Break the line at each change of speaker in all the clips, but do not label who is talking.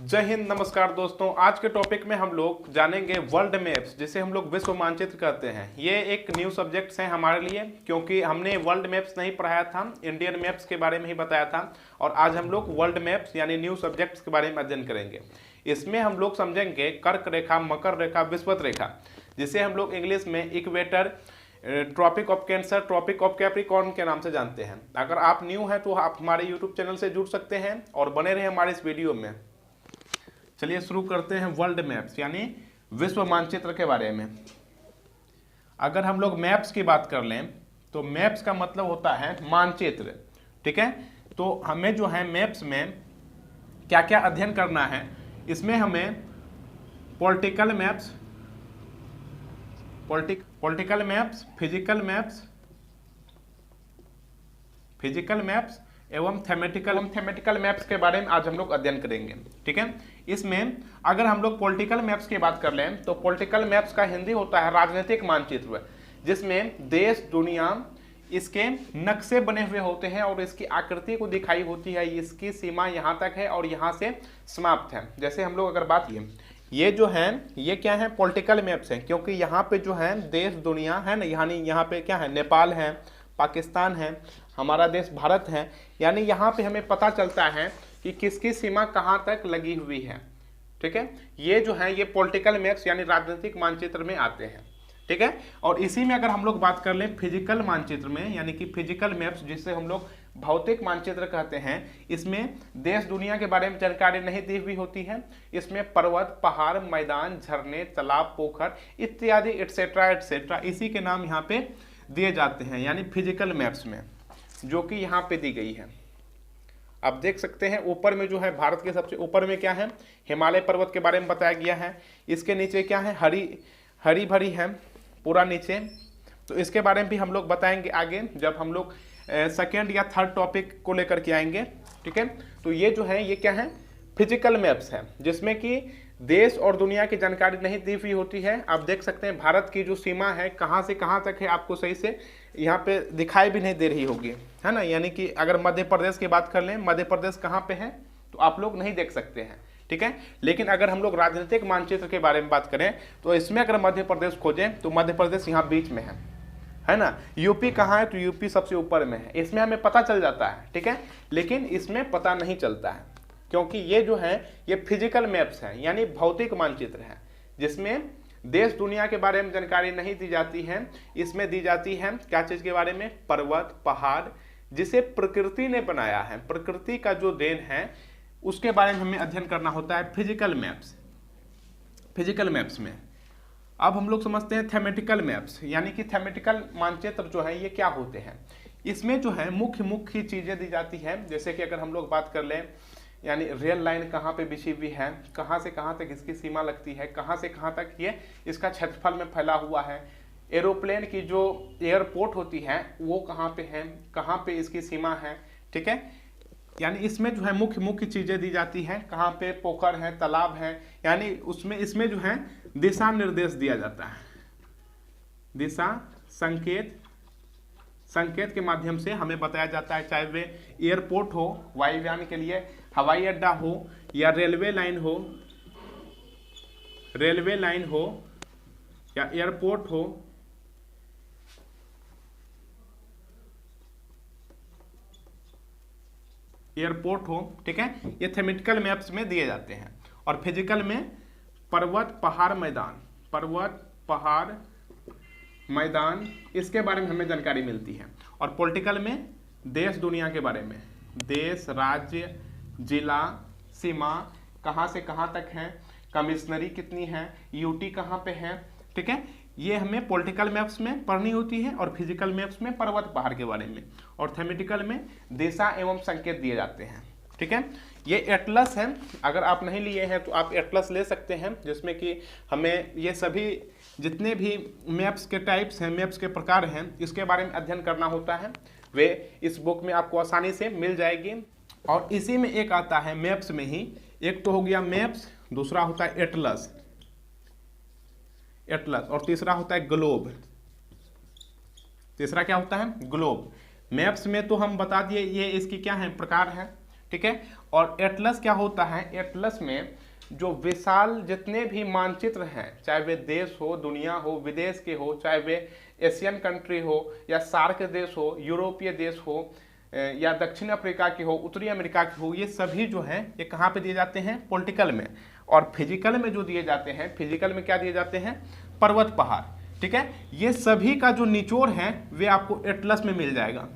जय हिंद, नमस्कार दोस्तों। आज के टॉपिक में हम लोग जानेंगे वर्ल्ड मैप्स, जिसे हम लोग विश्व मानचित्र कहते हैं। ये एक न्यू सब्जेक्ट्स है हमारे लिए, क्योंकि हमने वर्ल्ड मैप्स नहीं पढ़ाया था, इंडियन मैप्स के बारे में ही बताया था। और आज हम लोग वर्ल्ड मैप्स यानी न्यू सब्जेक्ट्स के बारे में अध्ययन करेंगे। इसमें हम लोग समझेंगे कर्क रेखा, मकर रेखा, विषुवत रेखा, जिसे हम लोग इंग्लिश में equator, Tropic of Cancer, Tropic of Capricorn के नाम से जानते हैं। अगर आप न्यू हैं तो आप हमारे यूट्यूब चैनल से जुड़ सकते हैं और बने रहे हमारे इस वीडियो में। चलिए शुरू करते हैं वर्ल्ड मैप्स यानी विश्व मानचित्र के बारे में। अगर हम लोग मैप्स की बात कर लें तो मैप्स का मतलब होता है मानचित्र, ठीक है। तो हमें जो है मैप्स में क्या क्या अध्ययन करना है, इसमें हमें पॉलिटिकल मैप्स, फिजिकल मैप्स एवं थेमेटिकल मैप्स के बारे में आज हम लोग अध्ययन करेंगे, ठीक है। इसमें अगर हम लोग पॉलिटिकल मैप्स की बात कर लें तो पॉलिटिकल मैप्स का हिंदी होता है राजनीतिक मानचित्र, जिसमें देश दुनिया इसके नक्शे बने हुए होते हैं और इसकी आकृति को दिखाई होती है, इसकी सीमा यहाँ तक है और यहाँ से समाप्त है। जैसे हम लोग अगर बात किए, ये जो है ये क्या है, पॉलिटिकल मैप्स हैं, क्योंकि यहाँ पे जो है देश दुनिया है ना, यानी यहाँ पे क्या है, नेपाल है, पाकिस्तान है, हमारा देश भारत है, यानी यहाँ पे हमें पता चलता है कि किसकी सीमा कहाँ तक लगी हुई है, ठीक है। ये जो है ये पॉलिटिकल मैप्स यानी राजनीतिक मानचित्र में आते हैं, ठीक है। और इसी में अगर हम लोग बात कर लें फिजिकल मानचित्र में, यानी कि फिजिकल मैप्स जिसे हम लोग भौतिक मानचित्र कहते हैं, इसमें देश दुनिया के बारे में जानकारी नहीं दी हुई होती है। इसमें पर्वत, पहाड़, मैदान, झरने, तालाब, पोखर इत्यादि एटसेट्रा एटसेट्रा इसी के नाम यहाँ पे दिए जाते हैं, यानी फिजिकल मैप्स में, जो कि यहाँ पे दी गई है। आप देख सकते हैं ऊपर में जो है भारत के सबसे ऊपर में क्या है, हिमालय पर्वत के बारे में बताया गया है। इसके नीचे क्या है, हरी भरी है पूरा नीचे। तो इसके बारे में भी हम लोग बताएंगे आगे, जब हम लोग सेकेंड या थर्ड टॉपिक को लेकर के आएंगे, ठीक है। तो ये जो है ये क्या है, फिजिकल मैप्स है, जिसमें कि देश और दुनिया की जानकारी नहीं दी हुई होती है। आप देख सकते हैं भारत की जो सीमा है कहाँ से कहाँ तक है, आपको सही से यहाँ पे दिखाई भी नहीं दे रही होगी, है ना। यानी कि अगर मध्य प्रदेश की बात कर लें, मध्य प्रदेश कहाँ पे है तो आप लोग नहीं देख सकते हैं, ठीक है। लेकिन अगर हम लोग राजनीतिक मानचित्र के बारे में बात करें तो इसमें अगर मध्य प्रदेश खोजें तो मध्य प्रदेश यहाँ बीच में है ना। यूपी कहाँ है तो यूपी सबसे ऊपर में है, इसमें हमें पता चल जाता है, ठीक है। लेकिन इसमें पता नहीं चलता है, क्योंकि ये जो है ये फिजिकल मैप्स है यानी भौतिक मानचित्र है, जिसमें देश दुनिया के बारे में जानकारी नहीं दी जाती है। इसमें दी जाती है क्या चीज के बारे में, पर्वत, पहाड़, जिसे प्रकृति ने बनाया है, प्रकृति का जो देन है उसके बारे में हमें अध्ययन करना होता है फिजिकल मैप्स में। अब हम लोग समझते हैं थेमेटिकल मैप्स, यानी कि थेमेटिकल मानचित्र जो है ये क्या होते हैं। इसमें जो है मुख्य चीजें दी जाती है, जैसे कि अगर हम लोग बात कर लें, यानी रेल लाइन कहाँ पे बिछी हुई है, कहाँ से कहाँ तक इसकी सीमा लगती है, कहाँ से कहाँ तक ये इसका क्षेत्रफल में फैला हुआ है, एरोप्लेन की जो एयरपोर्ट होती है वो कहाँ पे है, कहाँ पे इसकी सीमा है, ठीक है। यानी इसमें जो है मुख्य चीजें दी जाती हैं, कहाँ पे पोखर है, तालाब है, यानी इसमें जो है दिशा निर्देश दिया जाता है। दिशा संकेत के माध्यम से हमें बताया जाता है, चाहे वे एयरपोर्ट हो, वायुयान के लिए हवाई अड्डा हो, या रेलवे लाइन हो या एयरपोर्ट हो, ठीक है। ये थेमेटिकल मैप्स में दिए जाते हैं। और फिजिकल में पर्वत, पहाड़, मैदान, इसके बारे में हमें जानकारी मिलती है। और पॉलिटिकल में देश दुनिया के बारे में, देश, राज्य, जिला, सीमा कहाँ से कहाँ तक है, कमिश्नरी कितनी है, यूटी कहाँ पे है, ठीक है। ये हमें पॉलिटिकल मैप्स में पढ़नी होती है। और फिजिकल मैप्स में पर्वत पहाड़ के बारे में, और थेमेटिकल में दिशा एवं संकेत दिए जाते हैं, ठीक है। ये एटलस है, अगर आप नहीं लिए हैं तो आप एटलस ले सकते हैं, जिसमें कि हमें ये सभी जितने भी मैप्स के टाइप्स हैं, मैप्स के प्रकार हैं, इसके बारे में अध्ययन करना होता है। वे इस बुक में आपको आसानी से मिल जाएगी। और इसी में एक आता है मैप्स में ही, एक तो हो गया मैप्स, दूसरा होता है एटलस, और तीसरा होता है ग्लोब। तीसरा क्या होता है, ग्लोब। मैप्स में तो हम बता दिए ये इसकी क्या है, प्रकार है। ठीक है। और एटलस क्या होता है, एटलस में जो विशाल जितने भी मानचित्र हैं, चाहे वे देश हो, दुनिया हो, विदेश के हो, चाहे वे एशियन कंट्री हो या सार्क देश हो, यूरोपीय देश हो या दक्षिण अफ्रीका के हो, उत्तरी अमेरिका के हो, ये सभी जो हैं ये कहाँ पे दिए जाते हैं, पॉलिटिकल में। और फिजिकल में जो दिए जाते हैं, फिजिकल में क्या दिए जाते हैं, पर्वत पहाड़, ठीक है। ये सभी का जो निचोड़ है वे आपको एटलस में मिल जाएगा।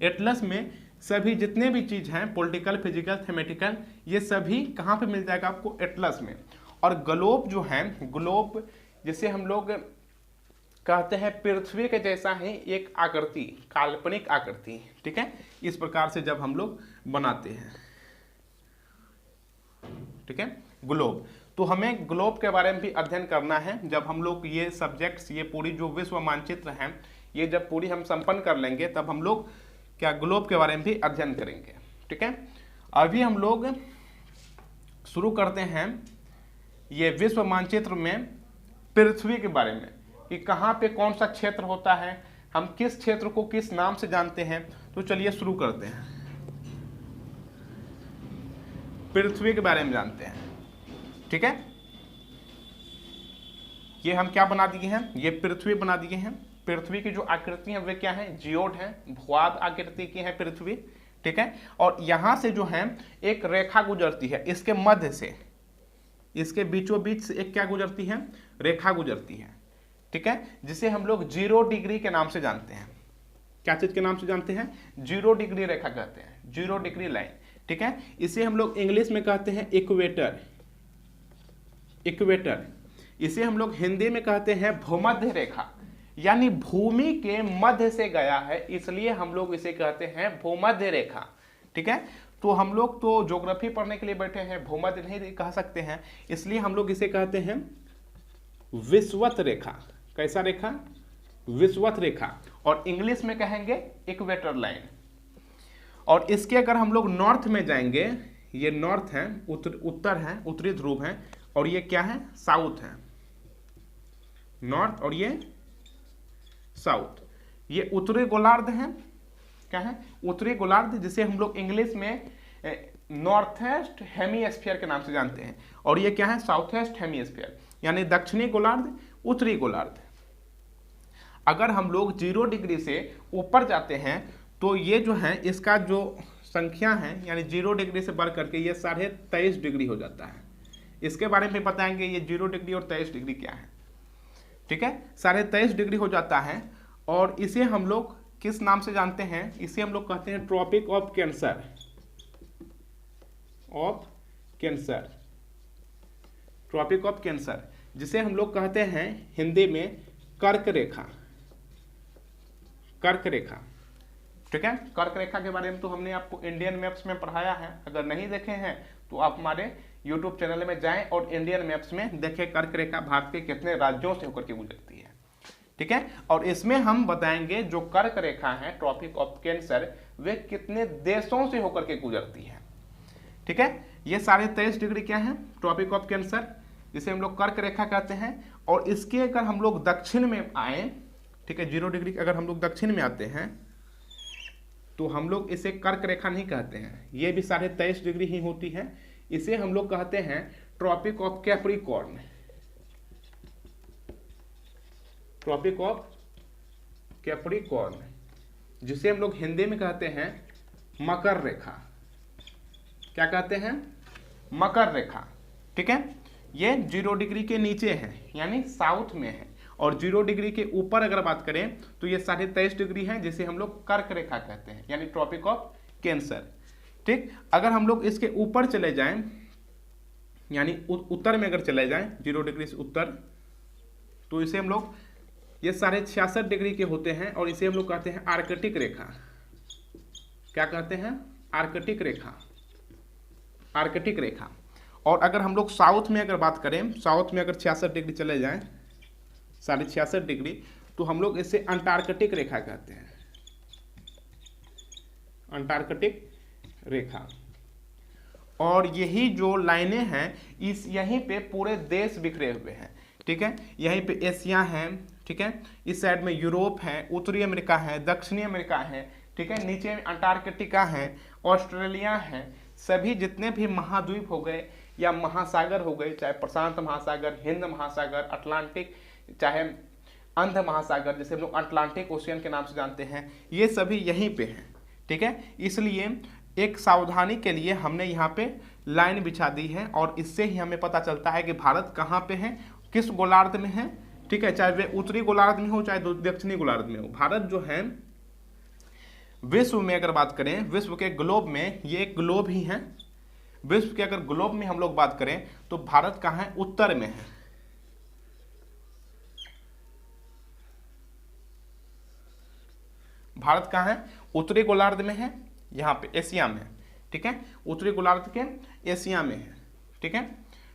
एटलस में सभी जितने भी चीज हैं, पॉलिटिकल, फिजिकल, थेमेटिकल, ये सभी कहाँ पे मिल जाएगा आपको, एटलस में। और ग्लोब जो है, ग्लोब जिसे हम लोग कहते हैं पृथ्वी के जैसा है एक आकृति, काल्पनिक आकृति, ठीक है। इस प्रकार से जब हम लोग बनाते हैं, ठीक है, ग्लोब, तो हमें ग्लोब के बारे में भी अध्ययन करना है। जब हम लोग ये सब्जेक्ट्स, ये पूरी जो विश्व मानचित्र हैं, ये जब पूरी हम संपन्न कर लेंगे तब हम लोग क्या ग्लोब के बारे में भी अध्ययन करेंगे, ठीक है। अभी हम लोग शुरू करते हैं ये विश्व मानचित्र में पृथ्वी के बारे में, कि कहाँ पे कौन सा क्षेत्र होता है, हम किस क्षेत्र को किस नाम से जानते हैं। तो चलिए शुरू करते हैं, पृथ्वी के बारे में जानते हैं, ठीक है। ये हम क्या बना दिए हैं, ये पृथ्वी बना दिए हैं। पृथ्वी की जो आकृति है वे क्या है, जियोड है, भूआद आकृति की है पृथ्वी, ठीक है। और यहां से जो है एक रेखा गुजरती है, इसके मध्य से, इसके बीचों बीच से एक क्या गुजरती है, रेखा गुजरती है, ठीक है, जिसे हम लोग 0 डिग्री के नाम से जानते हैं। क्या चीज के नाम से जानते हैं, 0 डिग्री रेखा कहते हैं, 0 डिग्री लाइन, ठीक है। इसे हम लोग इंग्लिश में कहते हैं इक्वेटर, इक्वेटर। इसे हम लोग हिंदी में कहते हैं भूमध्य रेखा, यानी भूमि के मध्य से गया है, इसलिए हम लोग इसे कहते हैं भूमध्य रेखा, ठीक है। तो हम लोग तो ज्योग्राफी पढ़ने के लिए बैठे हैं, भूमध्य नहीं कह सकते हैं, इसलिए हम लोग इसे कहते हैं विषुवत रेखा। कैसा रेखा, विषुवत रेखा, और इंग्लिश में कहेंगे इक्वेटर लाइन। और इसके अगर हम लोग नॉर्थ में जाएंगे, ये नॉर्थ है, उत्तर है, उत्तरी ध्रुव है, और ये क्या है, साउथ है, नॉर्थ और ये साउथ। ये उत्तरी गोलार्ध है, क्या है, उत्तरी गोलार्ध, जिसे हम लोग इंग्लिश में नॉर्थ ईस्ट हेमीस्फीयर के नाम से जानते हैं। और ये क्या है, साउथ ईस्ट हेमीस्फीयर, यानी दक्षिणी गोलार्ध, उत्तरी गोलार्ध। अगर हम लोग 0 डिग्री से ऊपर जाते हैं तो ये जो है इसका जो संख्या है, यानी 0 डिग्री से बढ़ करके ये 23.5 डिग्री हो जाता है। इसके बारे में बताएंगे ये 0 डिग्री और 23 डिग्री क्या है, ठीक है। 23.5 डिग्री हो जाता है, और इसे हम लोग किस नाम से जानते हैं, इसे हम लोग कहते हैं Tropic of Cancer, of Cancer, Tropic of Cancer, जिसे हम लोग कहते हैं हिंदी में कर्क रेखा, कर्क रेखा, ठीक है। कर्क रेखा के बारे में तो हमने आपको इंडियन मैप्स में पढ़ाया है, अगर नहीं देखे हैं तो आप हमारे YouTube चैनल में जाएं और इंडियन मैप्स में देखें कर्क रेखा भारत के कितने राज्यों से होकर के गुजरती है, ठीक है। और इसमें हम बताएंगे जो कर्क रेखा है, ट्रॉपिक ऑफ कैंसर, वे कितने देशों से होकर के गुजरती है, ठीक है। ये 23.5 डिग्री क्या है, ट्रॉपिक ऑफ कैंसर, जिसे हम लोग कर्क रेखा कहते हैं। और इसके अगर हम लोग दक्षिण में आए, ठीक है, 0 डिग्री अगर हम लोग दक्षिण में आते हैं तो हम लोग इसे कर्क रेखा नहीं कहते हैं, ये भी 23.5 डिग्री ही होती है। इसे हम लोग कहते हैं Tropic of Capricorn, Tropic of Capricorn, जिसे हम लोग हिंदी में कहते हैं मकर रेखा। क्या कहते हैं, मकर रेखा, ठीक है। ये 0 डिग्री के नीचे है, यानी साउथ में है, और 0 डिग्री के ऊपर अगर बात करें तो ये 23.5 डिग्री है, जिसे हम लोग कर्क रेखा कहते हैं, यानी ट्रॉपिक ऑफ कैंसर, ठीक। अगर हम लोग इसके ऊपर चले जाएं, यानी उत्तर में अगर चले जाएं 0 डिग्री से उत्तर, तो इसे हम लोग, ये 66.5 डिग्री के होते हैं, और इसे हम लोग कहते हैं आर्कटिक रेखा। क्या कहते हैं, आर्कटिक रेखा, आर्कटिक रेखा। और अगर हम लोग साउथ में अगर बात करें, साउथ में अगर 66 डिग्री चले जाएं, 66.5 डिग्री, तो हम लोग इसे अंटार्कटिक रेखा कहते हैं, अंटार्कटिक रेखा। और यही जो लाइनें हैं, इस यहीं पे पूरे देश बिखरे हुए हैं, ठीक है। यहीं पे एशिया है, ठीक है, इस साइड में यूरोप है, उत्तरी अमेरिका है, दक्षिणी अमेरिका है, ठीक है, नीचे अंटार्कटिका है, ऑस्ट्रेलिया है, सभी जितने भी महाद्वीप हो गए या महासागर हो गए, चाहे प्रशांत महासागर, हिंद महासागर, अटलांटिक, चाहे अंध महासागर जिसे हम लोग अटलांटिक ओशियन के नाम से जानते हैं, ये सभी यहीं पे हैं। ठीक है, इसलिए एक सावधानी के लिए हमने यहाँ पे लाइन बिछा दी है और इससे ही हमें पता चलता है कि भारत कहाँ पे है, किस गोलार्ध में है। ठीक है, चाहे वे उत्तरी गोलार्ध में हो चाहे दक्षिणी गोलार्ध में हो। भारत जो है विश्व में अगर बात करें, विश्व के ग्लोब में ये एक ग्लोब ही है। विश्व के अगर ग्लोब में हम लोग बात करें तो भारत कहाँ है, उत्तर में है। भारत कहाँ है, उत्तरी गोलार्ध में है, यहाँ पे एशिया में। ठीक है, उत्तरी गोलार्ध के एशिया में है। ठीक है,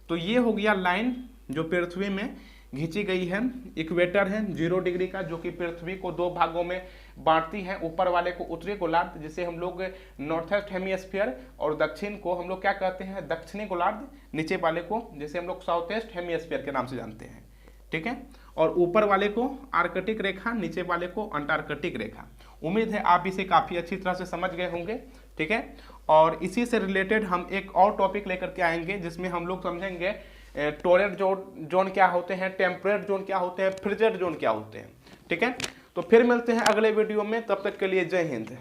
तो ये हो गया लाइन जो पृथ्वी में खींची गई है। इक्वेटर है 0 डिग्री का, जो कि पृथ्वी को 2 भागों में बांटती है। ऊपर वाले को उत्तरी गोलार्ध जिसे हम लोग नॉर्थ ईस्ट हेमिस्फीयर, और दक्षिण को हम लोग क्या कहते हैं, दक्षिणी गोलार्ध। नीचे वाले को जिसे हम लोग साउथ ईस्ट हेमिस्फीयर के नाम से जानते हैं। ठीक है, और ऊपर वाले को आर्कटिक रेखा, नीचे वाले को अंटार्कटिक रेखा। उम्मीद है आप इसे काफ़ी अच्छी तरह से समझ गए होंगे। ठीक है, और इसी से रिलेटेड हम एक और टॉपिक लेकर के आएंगे जिसमें हम लोग समझेंगे टोरेंट जोन क्या होते हैं, टेम्परेट जोन क्या होते हैं, फ्रिजिड जोन क्या होते हैं। ठीक है, तो फिर मिलते हैं अगले वीडियो में, तब तक के लिए जय हिंद।